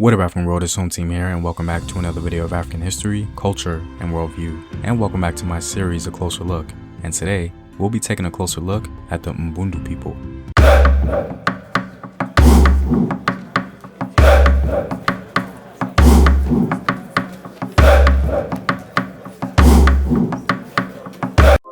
What up, African World? It's Home Team here, and welcome back to another video of African history, culture, and worldview. And welcome back to my series, A Closer Look. And today, we'll be taking a closer look at the Mbundu people.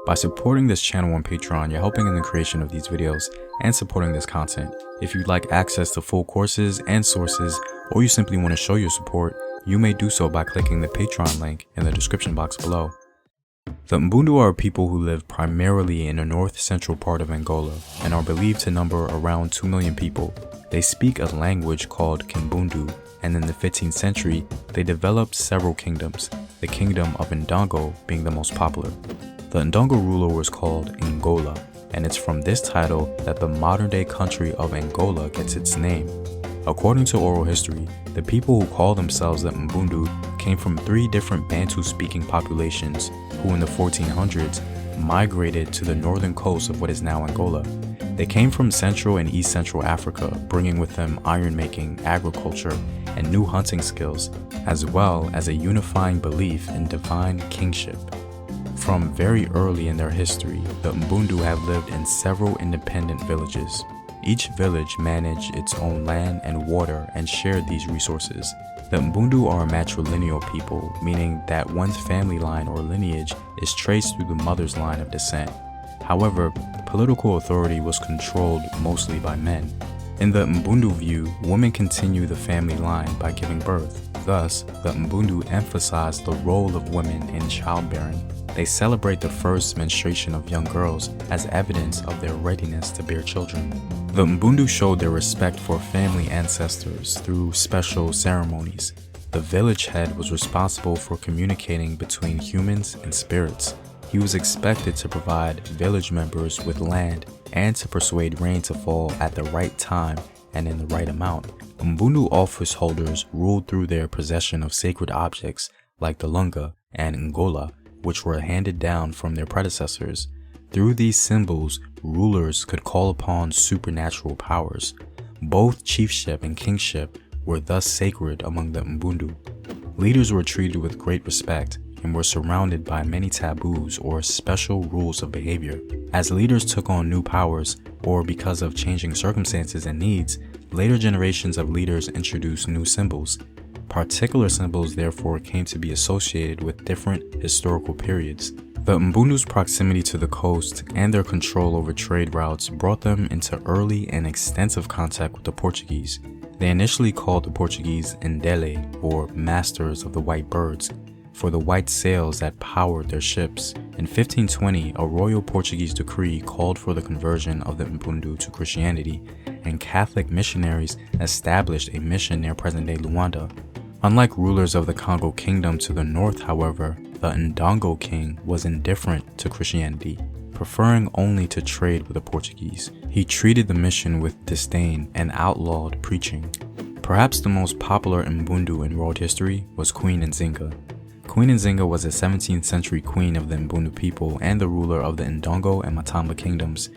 By supporting this channel on Patreon, you're helping in the creation of these videos and supporting this content. If you'd like access to full courses and sources, or you simply want to show your support, you may do so by clicking the Patreon link in the description box below. The Mbundu are people who live primarily in the north-central part of Angola and are believed to number around 2 million people. They speak a language called Mbundu, and in the 15th century, they developed several kingdoms, the kingdom of Ndongo being the most popular. The Ndongo ruler was called Angola, and it's from this title that the modern-day country of Angola gets its name. According to oral history, the people who call themselves the Mbundu came from 3 different Bantu-speaking populations who in the 1400s migrated to the northern coast of what is now Angola. They came from Central and East Central Africa, bringing with them iron-making, agriculture, and new hunting skills, as well as a unifying belief in divine kingship. From very early in their history, the Mbundu have lived in several independent villages. Each village managed its own land and water and shared these resources. The Mbundu are a matrilineal people, meaning that one's family line or lineage is traced through the mother's line of descent. However, political authority was controlled mostly by men. In the Mbundu view, women continue the family line by giving birth. Thus, the Mbundu emphasize the role of women in childbearing. They celebrate the first menstruation of young girls as evidence of their readiness to bear children. The Mbundu showed their respect for family ancestors through special ceremonies. The village head was responsible for communicating between humans and spirits. He was expected to provide village members with land and to persuade rain to fall at the right time and in the right amount. Mbundu office holders ruled through their possession of sacred objects like the lunga and ngola, which were handed down from their predecessors. Through these symbols, rulers could call upon supernatural powers. Both chiefship and kingship were thus sacred among the Mbundu. Leaders were treated with great respect and were surrounded by many taboos or special rules of behavior. As leaders took on new powers, or because of changing circumstances and needs, later generations of leaders introduced new symbols. Particular symbols therefore came to be associated with different historical periods. The Mbundu's proximity to the coast and their control over trade routes brought them into early and extensive contact with the Portuguese. They initially called the Portuguese Ndele, or masters of the white birds, for the white sails that powered their ships. In 1520, a royal Portuguese decree called for the conversion of the Mbundu to Christianity, and Catholic missionaries established a mission near present-day Luanda. Unlike rulers of the Congo Kingdom to the north, however, the Ndongo king was indifferent to Christianity, preferring only to trade with the Portuguese. He treated the mission with disdain and outlawed preaching. Perhaps the most popular Mbundu in world history was Queen Nzinga. Queen Nzinga was a 17th century queen of the Mbundu people and the ruler of the Ndongo and Matamba kingdoms.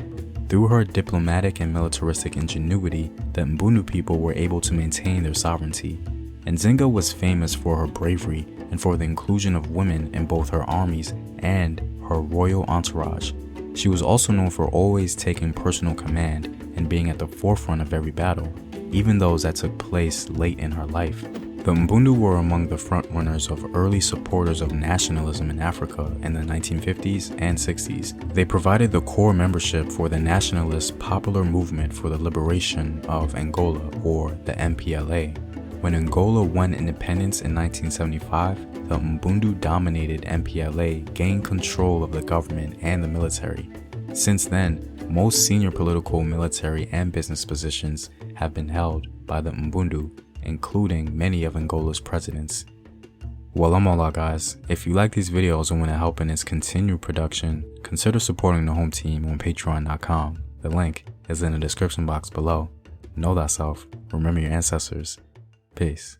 Through her diplomatic and militaristic ingenuity, the Mbundu people were able to maintain their sovereignty. Nzinga was famous for her bravery and for the inclusion of women in both her armies and her royal entourage. She was also known for always taking personal command and being at the forefront of every battle, even those that took place late in her life. The Mbundu were among the frontrunners of early supporters of nationalism in Africa in the 1950s and 60s. They provided the core membership for the nationalist Popular Movement for the Liberation of Angola, or the MPLA. When Angola won independence in 1975, the Mbundu dominated MPLA gained control of the government and the military. Since then, most senior political, military, and business positions have been held by the Mbundu, including many of Angola's presidents. Well, I'm all out, guys. If you like these videos and want to help in its continued production, consider supporting the home team on patreon.com. The link is in the description box below. Know thyself, remember your ancestors. Peace.